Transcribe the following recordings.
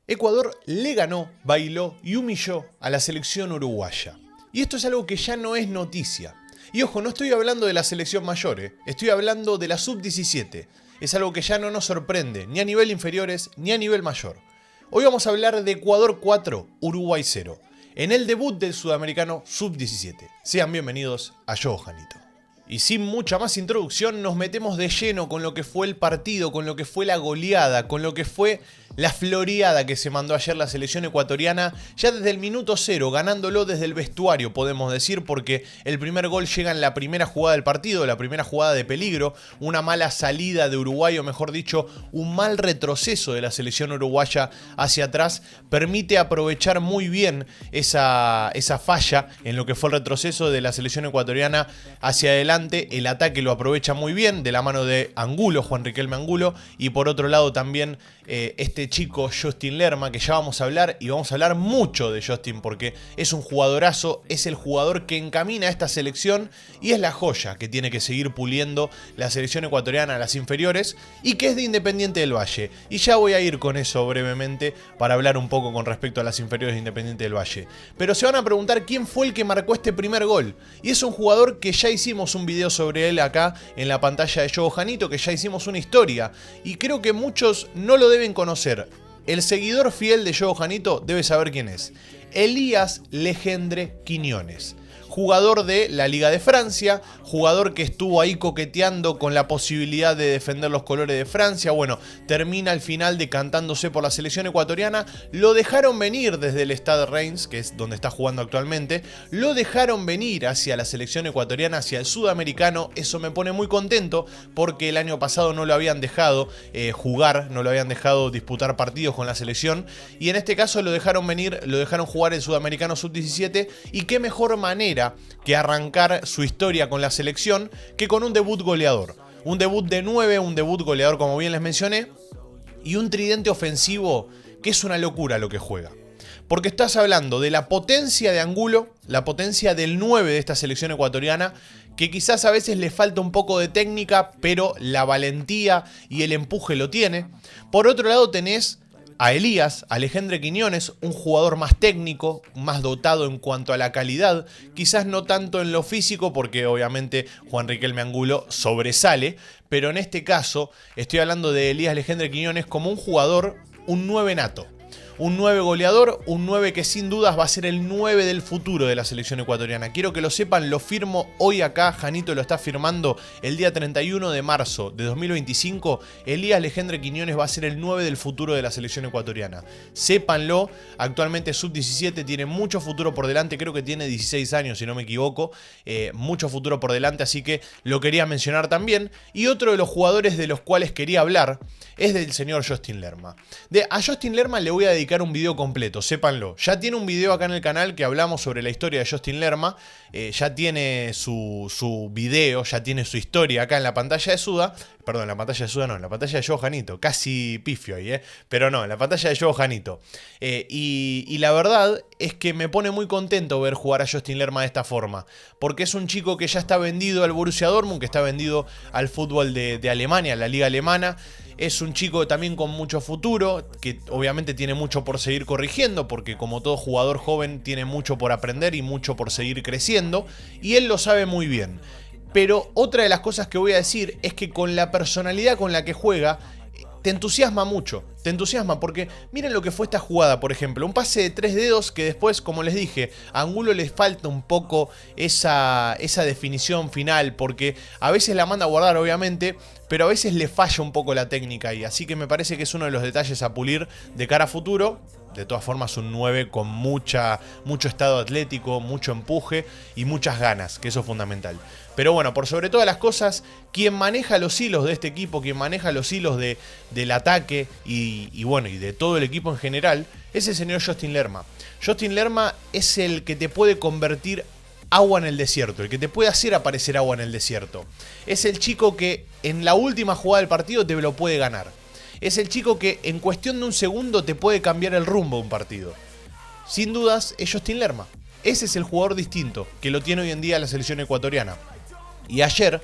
Ecuador le ganó, bailó y humilló a la selección uruguaya. Y esto es algo que ya no es noticia. Y ojo, no estoy hablando de la selección mayor, estoy hablando de la sub-17. Es algo que ya no nos sorprende, ni a nivel inferiores, ni a nivel mayor. Hoy vamos a hablar de Ecuador 4, Uruguay 0, en el debut del sudamericano sub-17. Sean bienvenidos a Yo Janito. Y sin mucha más introducción, nos metemos de lleno con lo que fue el partido, con lo que fue la goleada, con lo que fue la floreada que se mandó ayer la selección ecuatoriana, ya desde el minuto 0, ganándolo desde el vestuario, podemos decir, porque el primer gol llega en la primera jugada del partido, la primera jugada de peligro, una mala salida de Uruguay, o mejor dicho, un mal retroceso de la selección uruguaya hacia atrás, permite aprovechar muy bien esa falla en lo que fue el retroceso de la selección ecuatoriana hacia adelante. El ataque lo aprovecha muy bien, de la mano de Angulo, Juan Riquelme Angulo, y por otro lado también este chico Justin Lerma, que ya vamos a hablar, y vamos a hablar mucho de Justin porque es un jugadorazo, es el jugador que encamina a esta selección y es la joya que tiene que seguir puliendo la selección ecuatoriana a las inferiores y que es de Independiente del Valle. Y ya voy a ir con eso brevemente para hablar un poco con respecto a las inferiores de Independiente del Valle. Pero se van a preguntar quién fue el que marcó este primer gol. Y es un jugador que ya hicimos un video sobre él acá en la pantalla de Yo Janito, que ya hicimos una historia y creo que muchos no lo deben conocer. El seguidor fiel de Yo Janito debe saber quién es. Elías Legendre Quiñones, jugador de la Liga de Francia, jugador que estuvo ahí coqueteando con la posibilidad de defender los colores de Francia. Bueno, termina al final decantándose por la selección ecuatoriana. Lo dejaron venir desde el Stade Reims, que es donde está jugando actualmente. Lo dejaron venir hacia la selección ecuatoriana, hacia el sudamericano. Eso me pone muy contento porque el año pasado no lo habían dejado jugar, no lo habían dejado disputar partidos con la selección. Y en este caso lo dejaron venir, lo dejaron jugar el sudamericano sub-17. Y qué mejor manera que arrancar su historia con la selección que con un debut goleador. Un debut de 9, un debut goleador como bien les mencioné, y un tridente ofensivo que es una locura lo que juega. Porque estás hablando de la potencia de Angulo, la potencia del 9 de esta selección ecuatoriana, que quizás a veces le falta un poco de técnica, pero la valentía y el empuje lo tiene. Por otro lado tenés a Elías, a Legendre Quiñones, un jugador más técnico, más dotado en cuanto a la calidad, quizás no tanto en lo físico, porque obviamente Juan Riquelme Angulo sobresale, pero en este caso estoy hablando de Elías Legendre Quiñones como un jugador, un 9 nato. Un 9 goleador, un 9 que sin dudas va a ser el 9 del futuro de la selección ecuatoriana. Quiero que lo sepan, lo firmo hoy acá, Janito lo está firmando el día 31 de marzo de 2025. Elías Legendre Quiñones va a ser el 9 del futuro de la selección ecuatoriana. Sépanlo, actualmente sub-17 tiene mucho futuro por delante, creo que tiene 16 años si no me equivoco. Mucho futuro por delante, así que lo quería mencionar también. Y otro de los jugadores de los cuales quería hablar es del señor Justin Lerma. A Justin Lerma le voy a dedicar un video completo, sépanlo. Ya tiene un video acá en el canal que hablamos sobre la historia de Justin Lerma. Ya tiene su video, ya tiene su historia acá en la pantalla de Suda. Perdón, en la pantalla de Suda no, en la pantalla de Yo Janito. Casi pifio ahí, pero no, en la pantalla de Yo Janito. Y la verdad es que me pone muy contento ver jugar a Justin Lerma de esta forma. Porque es un chico que ya está vendido al Borussia Dortmund, que está vendido al fútbol de Alemania, la liga alemana. Es un chico también con mucho futuro, que obviamente tiene mucho por seguir corrigiendo, porque como todo jugador joven tiene mucho por aprender y mucho por seguir creciendo, y él lo sabe muy bien. Pero otra de las cosas que voy a decir es que con la personalidad con la que juega, te entusiasma mucho, te entusiasma porque miren lo que fue esta jugada, por ejemplo, un pase de 3 dedos que después, como les dije, a Angulo le falta un poco esa definición final porque a veces la manda a guardar obviamente, pero a veces le falla un poco la técnica ahí, así que me parece que es uno de los detalles a pulir de cara a futuro. De todas formas un 9 con mucho estado atlético, mucho empuje y muchas ganas, que eso es fundamental. Pero bueno, por sobre todas las cosas, quien maneja los hilos de este equipo, quien maneja los hilos del ataque y bueno, y de todo el equipo en general, es el señor Justin Lerma. Justin Lerma es el que te puede convertir agua en el desierto, el que te puede hacer aparecer agua en el desierto. Es el chico que en la última jugada del partido te lo puede ganar. Es el chico que en cuestión de un segundo te puede cambiar el rumbo de un partido. Sin dudas es Justin Lerma. Ese es el jugador distinto que lo tiene hoy en día la selección ecuatoriana. Y ayer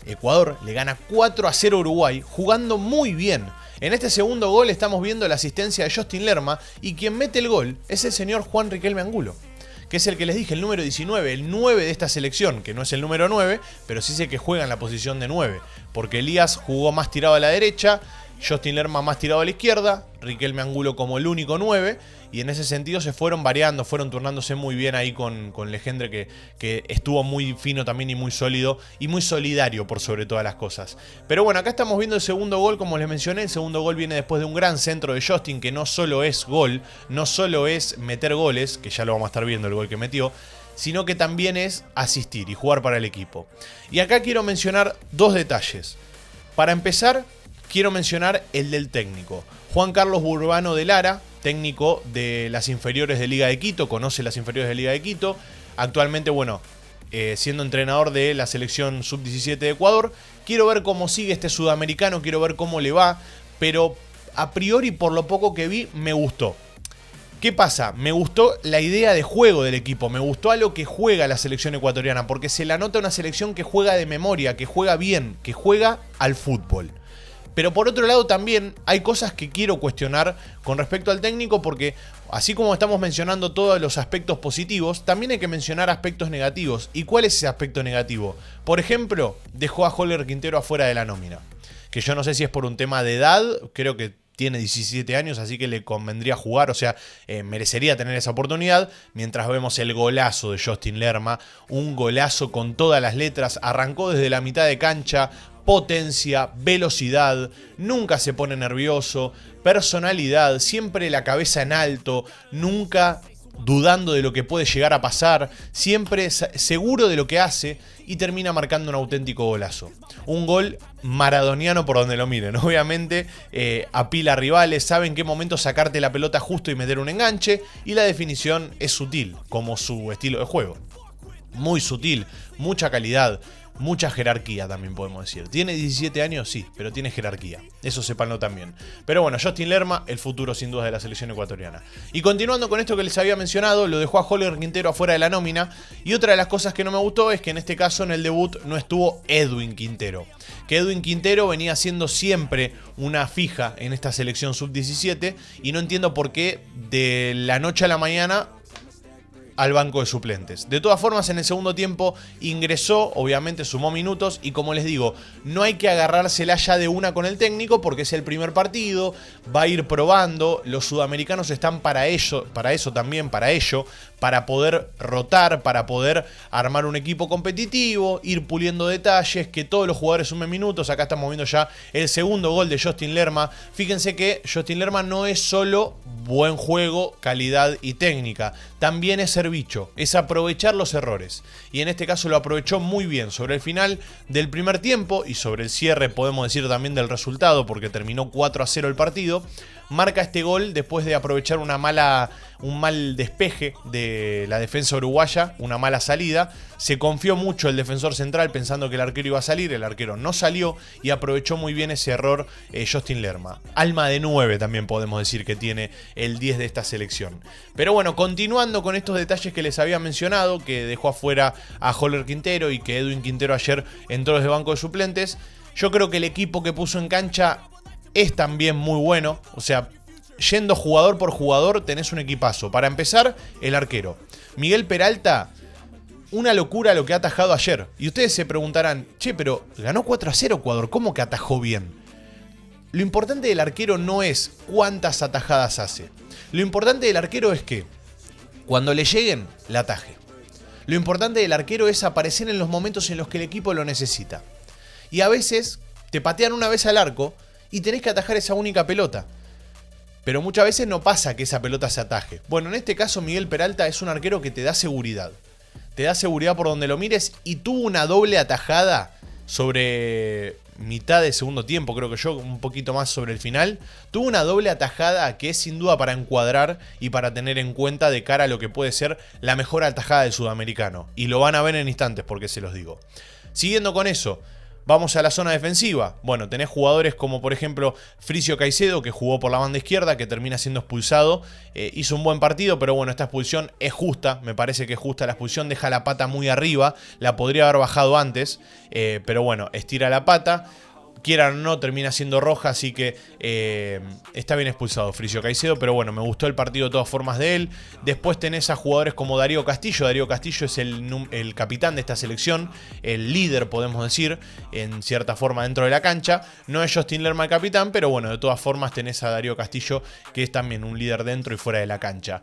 Ecuador le gana 4-0 a Uruguay jugando muy bien. En este segundo gol estamos viendo la asistencia de Justin Lerma y quien mete el gol es el señor Juan Riquelme Angulo, que es el que les dije, el número 19, el 9 de esta selección, que no es el número 9, pero sí sé que juega en la posición de 9, porque Elías jugó más tirado a la derecha, Justin Lerma más tirado a la izquierda, Riquelme Angulo como el único 9, y en ese sentido se fueron variando, fueron turnándose muy bien ahí con Legendre, que estuvo muy fino también y muy sólido, y muy solidario por sobre todas las cosas. Pero bueno, acá estamos viendo el segundo gol, como les mencioné, el segundo gol viene después de un gran centro de Justin, que no solo es gol, no solo es meter goles, que ya lo vamos a estar viendo el gol que metió, sino que también es asistir y jugar para el equipo. Y acá quiero mencionar dos detalles. Para empezar, quiero mencionar el del técnico. Juan Carlos Burbano de Lara, técnico de las inferiores de Liga de Quito, conoce las inferiores de Liga de Quito. Actualmente, bueno, siendo entrenador de la selección sub-17 de Ecuador. Quiero ver cómo sigue este sudamericano, quiero ver cómo le va, pero a priori, por lo poco que vi, me gustó. ¿Qué pasa? Me gustó la idea de juego del equipo, me gustó a lo que juega la selección ecuatoriana, porque se la nota una selección que juega de memoria, que juega bien, que juega al fútbol. Pero por otro lado también hay cosas que quiero cuestionar con respecto al técnico, porque así como estamos mencionando todos los aspectos positivos, también hay que mencionar aspectos negativos. ¿Y cuál es ese aspecto negativo? Por ejemplo, dejó a Holger Quintero afuera de la nómina, que yo no sé si es por un tema de edad, creo que tiene 17 años, así que le convendría jugar, o sea, merecería tener esa oportunidad, mientras vemos el golazo de Justin Lerma, un golazo con todas las letras, arrancó desde la mitad de cancha, potencia, velocidad, nunca se pone nervioso, personalidad, siempre la cabeza en alto, nunca dudando de lo que puede llegar a pasar, siempre seguro de lo que hace y termina marcando un auténtico golazo. Un gol maradoniano por donde lo miren. Obviamente apila a rivales, sabe en qué momento sacarte la pelota justo y meter un enganche, y la definición es sutil, como su estilo de juego. Muy sutil, mucha calidad, mucha jerarquía también podemos decir. Tiene 17 años, sí, pero tiene jerarquía. Eso sépanlo también. Pero bueno, Justin Lerma, el futuro sin duda de la selección ecuatoriana. Y continuando con esto que les había mencionado, lo dejó a Holger Quintero afuera de la nómina. Y otra de las cosas que no me gustó es que en este caso en el debut no estuvo Edwin Quintero. Que Edwin Quintero venía siendo siempre una fija en esta selección sub-17. Y no entiendo por qué de la noche a la mañana al banco de suplentes. De todas formas, en el segundo tiempo ingresó, obviamente sumó minutos, y como les digo, no hay que agarrársela ya de una con el técnico porque es el primer partido, va a ir probando, los sudamericanos están para ello también, para poder rotar, para poder armar un equipo competitivo, ir puliendo detalles, que todos los jugadores sumen minutos. Acá estamos viendo ya el segundo gol de Justin Lerma. Fíjense que Justin Lerma no es solo buen juego, calidad y técnica, también es ser bicho, es aprovechar los errores, y en este caso lo aprovechó muy bien sobre el final del primer tiempo y sobre el cierre, podemos decir también del resultado, porque terminó 4-0 el partido. Marca este gol después de aprovechar un mal despeje de la defensa uruguaya, una mala salida. Se confió mucho el defensor central pensando que el arquero iba a salir, el arquero no salió y aprovechó muy bien ese error Justin Lerma. Alma de 9 también podemos decir que tiene el 10 de esta selección. Pero bueno, continuando con estos detalles que les había mencionado, que dejó afuera a Holger Quintero y que Edwin Quintero ayer entró desde banco de suplentes, yo creo que el equipo que puso en cancha es también muy bueno. O sea, yendo jugador por jugador tenés un equipazo. Para empezar, el arquero Miguel Peralta, una locura lo que ha atajado ayer. Y ustedes se preguntarán, che, pero ganó 4-0 Ecuador, ¿cómo que atajó bien? Lo importante del arquero no es cuántas atajadas hace. Lo importante del arquero es que cuando le lleguen, la ataje. Lo importante del arquero es aparecer en los momentos en los que el equipo lo necesita. Y a veces te patean una vez al arco y tenés que atajar esa única pelota. Pero muchas veces no pasa que esa pelota se ataje. Bueno, en este caso Miguel Peralta es un arquero que te da seguridad. Te da seguridad por donde lo mires, y tuvo una doble atajada sobre mitad de segundo tiempo, creo que yo, un poquito más sobre el final. Tuvo una doble atajada que es sin duda para encuadrar y para tener en cuenta de cara a lo que puede ser la mejor atajada del sudamericano. Y lo van a ver en instantes porque se los digo. Siguiendo con eso, vamos a la zona defensiva. Bueno, tenés jugadores como por ejemplo Fricio Caicedo, que jugó por la banda izquierda, que termina siendo expulsado. Hizo un buen partido, pero bueno, esta expulsión es justa. Me parece que es justa la expulsión. Deja la pata muy arriba. La podría haber bajado antes, pero bueno, estira la pata. quieran o no, termina siendo roja, así que está bien expulsado Frigio Caicedo, pero bueno, me gustó el partido de todas formas de él. Después tenés a jugadores como Darío Castillo. Darío Castillo es el capitán de esta selección, el líder, podemos decir, en cierta forma dentro de la cancha. No es Justin Lerma el capitán, pero bueno, de todas formas tenés a Darío Castillo, que es también un líder dentro y fuera de la cancha.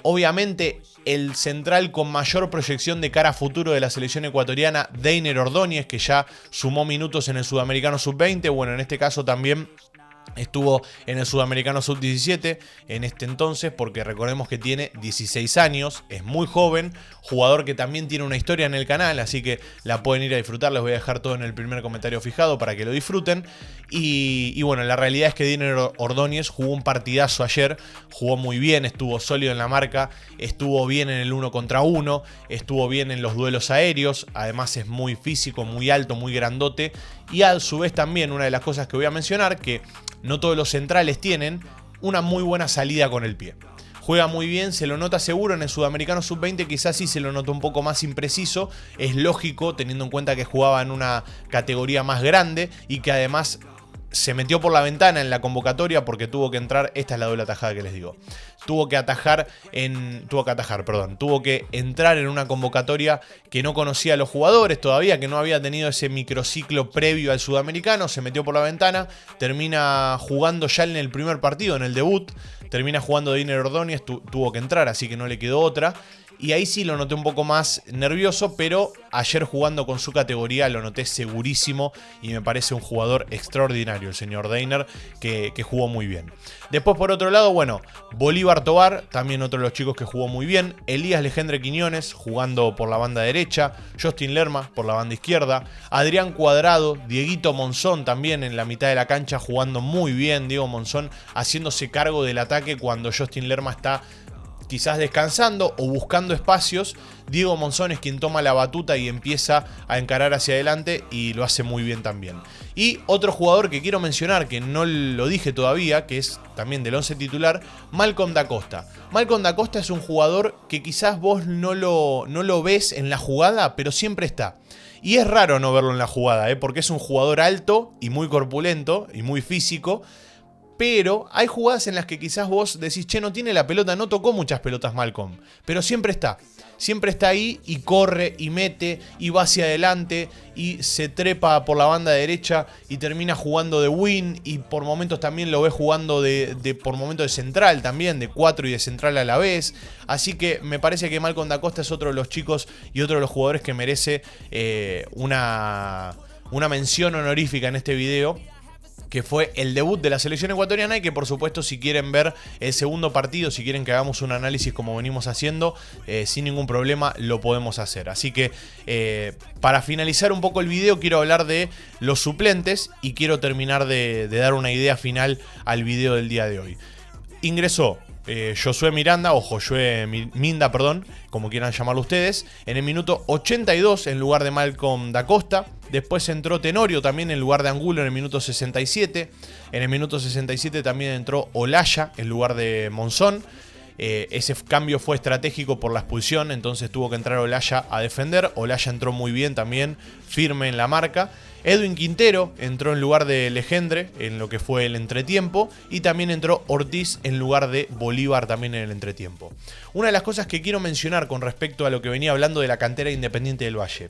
Obviamente, el central con mayor proyección de cara a futuro de la selección ecuatoriana, Deiner Ordóñez, que ya sumó minutos en el Sudamericano Sub-20, bueno, en este caso también estuvo en el Sudamericano Sub-17 en este entonces, porque recordemos que tiene 16 años, es muy joven, jugador que también tiene una historia en el canal, así que la pueden ir a disfrutar. Les voy a dejar todo en el primer comentario fijado para que lo disfruten. Y bueno, la realidad es que Deiner Ordóñez jugó un partidazo ayer, jugó muy bien, estuvo sólido en la marca, estuvo bien en el 1 contra 1, estuvo bien en los duelos aéreos, además es muy físico, muy alto, muy grandote, y a su vez también una de las cosas que voy a mencionar, que no todos los centrales tienen una muy buena salida con el pie. Juega muy bien, se lo nota seguro. En el Sudamericano Sub-20 quizás sí se lo notó un poco más impreciso. Es lógico, teniendo en cuenta que jugaba en una categoría más grande y que además se metió por la ventana en la convocatoria porque tuvo que entrar. Esta es la doble atajada que les digo. Tuvo que entrar en una convocatoria que no conocía a los jugadores todavía, que no había tenido ese microciclo previo al Sudamericano. Se metió por la ventana, termina jugando ya en el primer partido, en el debut. Termina jugando Deiner Ordóñez, tuvo que entrar, así que no le quedó otra. Y ahí sí lo noté un poco más nervioso, pero ayer jugando con su categoría lo noté segurísimo y me parece un jugador extraordinario el señor Deiner, que jugó muy bien. Después, por otro lado, bueno, Bolívar Tobar, también otro de los chicos que jugó muy bien. Elías Legendre Quiñones jugando por la banda derecha. Justin Lerma por la banda izquierda. Adrián Cuadrado, Dieguito Monzón también en la mitad de la cancha jugando muy bien. Diego Monzón haciéndose cargo del ataque cuando Justin Lerma está quizás descansando o buscando espacios. Diego Monzón es quien toma la batuta y empieza a encarar hacia adelante y lo hace muy bien también. Y otro jugador que quiero mencionar, que no lo dije todavía, que es también del 11 titular, Malcom da Costa. Malcom da Costa es un jugador que quizás vos no lo ves en la jugada, pero siempre está. Y es raro no verlo en la jugada, porque es un jugador alto y muy corpulento y muy físico. Pero hay jugadas en las que quizás vos decís, che, no tiene la pelota, no tocó muchas pelotas Malcom. Pero siempre está. Siempre está ahí y corre y mete y va hacia adelante y se trepa por la banda derecha y termina jugando de wing. Y por momentos también lo ves jugando por momentos de central también, de 4 y de central a la vez. Así que me parece que Malcom da Costa es otro de los chicos y otro de los jugadores que merece una mención honorífica en este video, que fue el debut de la selección ecuatoriana y que por supuesto si quieren ver el segundo partido, si quieren que hagamos un análisis como venimos haciendo, sin ningún problema lo podemos hacer. Así que para finalizar un poco el video quiero hablar de los suplentes y quiero terminar de dar una idea final al video del día de hoy. Ingresó Josué Miranda, o Josué Minda, perdón, como quieran llamarlo ustedes, en el minuto 82 en lugar de Malcom da Costa. Después entró Tenorio también en lugar de Angulo en el minuto 67. En el minuto 67 también entró Olaya en lugar de Monzón. Ese cambio fue estratégico por la expulsión, entonces tuvo que entrar Olaya a defender. Olaya entró muy bien también, firme en la marca. Edwin Quintero entró en lugar de Legendre en lo que fue el entretiempo. Y también entró Ortiz en lugar de Bolívar también en el entretiempo. Una de las cosas que quiero mencionar con respecto a lo que venía hablando de la cantera Independiente del Valle.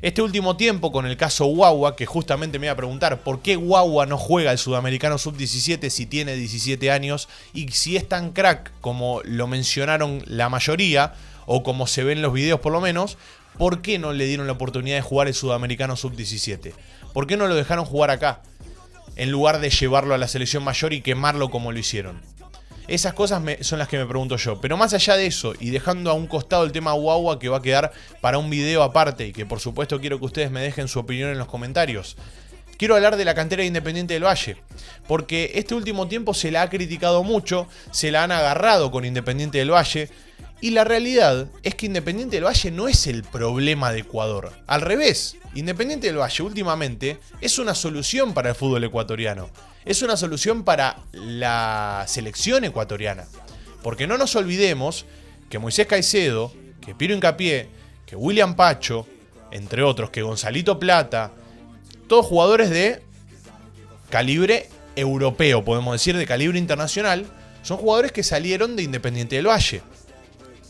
Este último tiempo con el caso Guagua, que justamente me iba a preguntar por qué Guagua no juega el Sudamericano Sub-17 si tiene 17 años y si es tan crack como lo mencionaron la mayoría, o como se ve en los videos por lo menos, ¿por qué no le dieron la oportunidad de jugar el Sudamericano Sub-17? ¿Por qué no lo dejaron jugar acá? En lugar de llevarlo a la selección mayor y quemarlo como lo hicieron. Esas cosas son las que me pregunto yo. Pero más allá de eso, y dejando a un costado el tema Guagua, que va a quedar para un video aparte, y que por supuesto quiero que ustedes me dejen su opinión en los comentarios, quiero hablar de la cantera de Independiente del Valle. Porque este último tiempo se la ha criticado mucho, se la han agarrado con Independiente del Valle. Y la realidad es que Independiente del Valle no es el problema de Ecuador. Al revés, Independiente del Valle últimamente es una solución para el fútbol ecuatoriano. Es una solución para la selección ecuatoriana. Porque no nos olvidemos que Moisés Caicedo, que Piero Hincapié, que William Pacho, entre otros, que Gonzalito Plata, todos jugadores de calibre europeo, podemos decir, de calibre internacional, son jugadores que salieron de Independiente del Valle.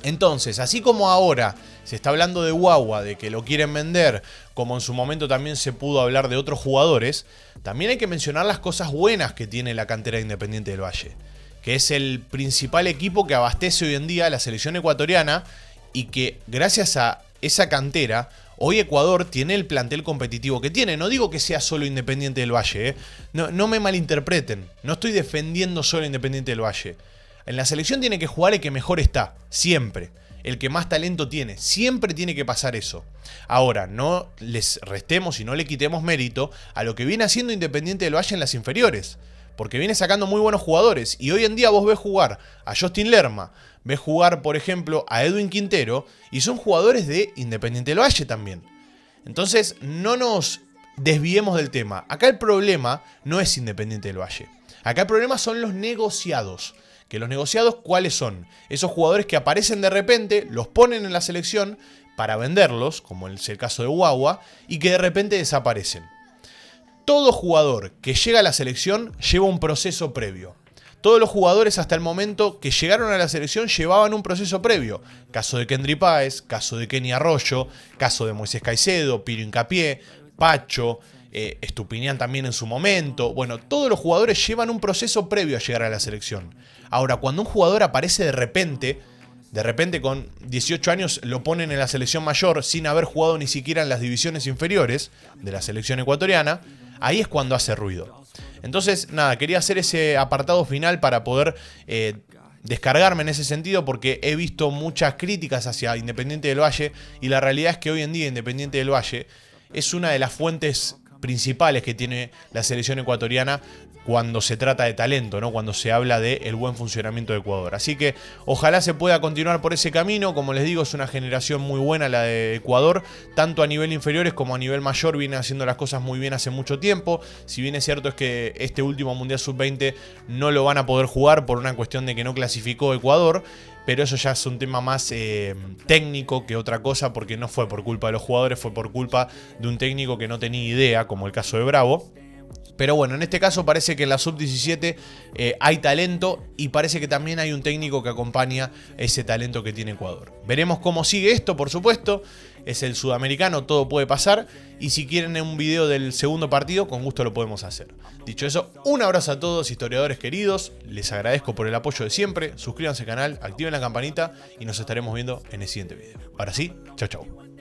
Entonces, así como ahora se está hablando de Guagua, de que lo quieren vender, como en su momento también se pudo hablar de otros jugadores, también hay que mencionar las cosas buenas que tiene la cantera de Independiente del Valle, que es el principal equipo que abastece hoy en día a la selección ecuatoriana y que gracias a esa cantera, hoy Ecuador tiene el plantel competitivo que tiene. No digo que sea solo Independiente del Valle, no me malinterpreten, no estoy defendiendo solo Independiente del Valle. En la selección tiene que jugar el que mejor está, siempre. El que más talento tiene, siempre tiene que pasar eso. Ahora, no les restemos y no le quitemos mérito a lo que viene haciendo Independiente del Valle en las inferiores, porque viene sacando muy buenos jugadores, y hoy en día vos ves jugar a Justin Lerma, ves jugar, por ejemplo, a Edwin Quintero, y son jugadores de Independiente del Valle también. Entonces, no nos desviemos del tema. Acá el problema no es Independiente del Valle. Acá el problema son los negociados. Que los negociados, ¿cuáles son? Esos jugadores que aparecen de repente, los ponen en la selección para venderlos, como es el caso de Guagua, y que de repente desaparecen. Todo jugador que llega a la selección lleva un proceso previo. Todos los jugadores hasta el momento que llegaron a la selección llevaban un proceso previo. Caso de Kendry Páez, caso de Kenny Arroyo, caso de Moisés Caicedo, Piro Hincapié, Pacho, Estupiñán también en su momento. Bueno, todos los jugadores llevan un proceso previo a llegar a la selección. Ahora, cuando un jugador aparece de repente con 18 años lo ponen en la selección mayor sin haber jugado ni siquiera en las divisiones inferiores de la selección ecuatoriana, ahí es cuando hace ruido. Entonces, nada, quería hacer ese apartado final para poder descargarme en ese sentido, porque he visto muchas críticas hacia Independiente del Valle y la realidad es que hoy en día Independiente del Valle es una de las fuentes principales que tiene la selección ecuatoriana cuando se trata de talento, ¿no? Cuando se habla del buen funcionamiento de Ecuador. Así que ojalá se pueda continuar por ese camino. Como les digo, es una generación muy buena la de Ecuador, tanto a nivel inferiores como a nivel mayor viene haciendo las cosas muy bien hace mucho tiempo. Si bien es cierto es que este último Mundial Sub-20 no lo van a poder jugar por una cuestión de que no clasificó Ecuador, pero eso ya es un tema más técnico que otra cosa, porque no fue por culpa de los jugadores, fue por culpa de un técnico que no tenía idea, como el caso de Bravo. Pero bueno, en este caso parece que en la Sub-17 hay talento y parece que también hay un técnico que acompaña ese talento que tiene Ecuador. Veremos cómo sigue esto, por supuesto. Es el sudamericano, todo puede pasar. Y si quieren un video del segundo partido, con gusto lo podemos hacer. Dicho eso, un abrazo a todos, historiadores queridos. Les agradezco por el apoyo de siempre. Suscríbanse al canal, activen la campanita y nos estaremos viendo en el siguiente video. Ahora sí, chau chau.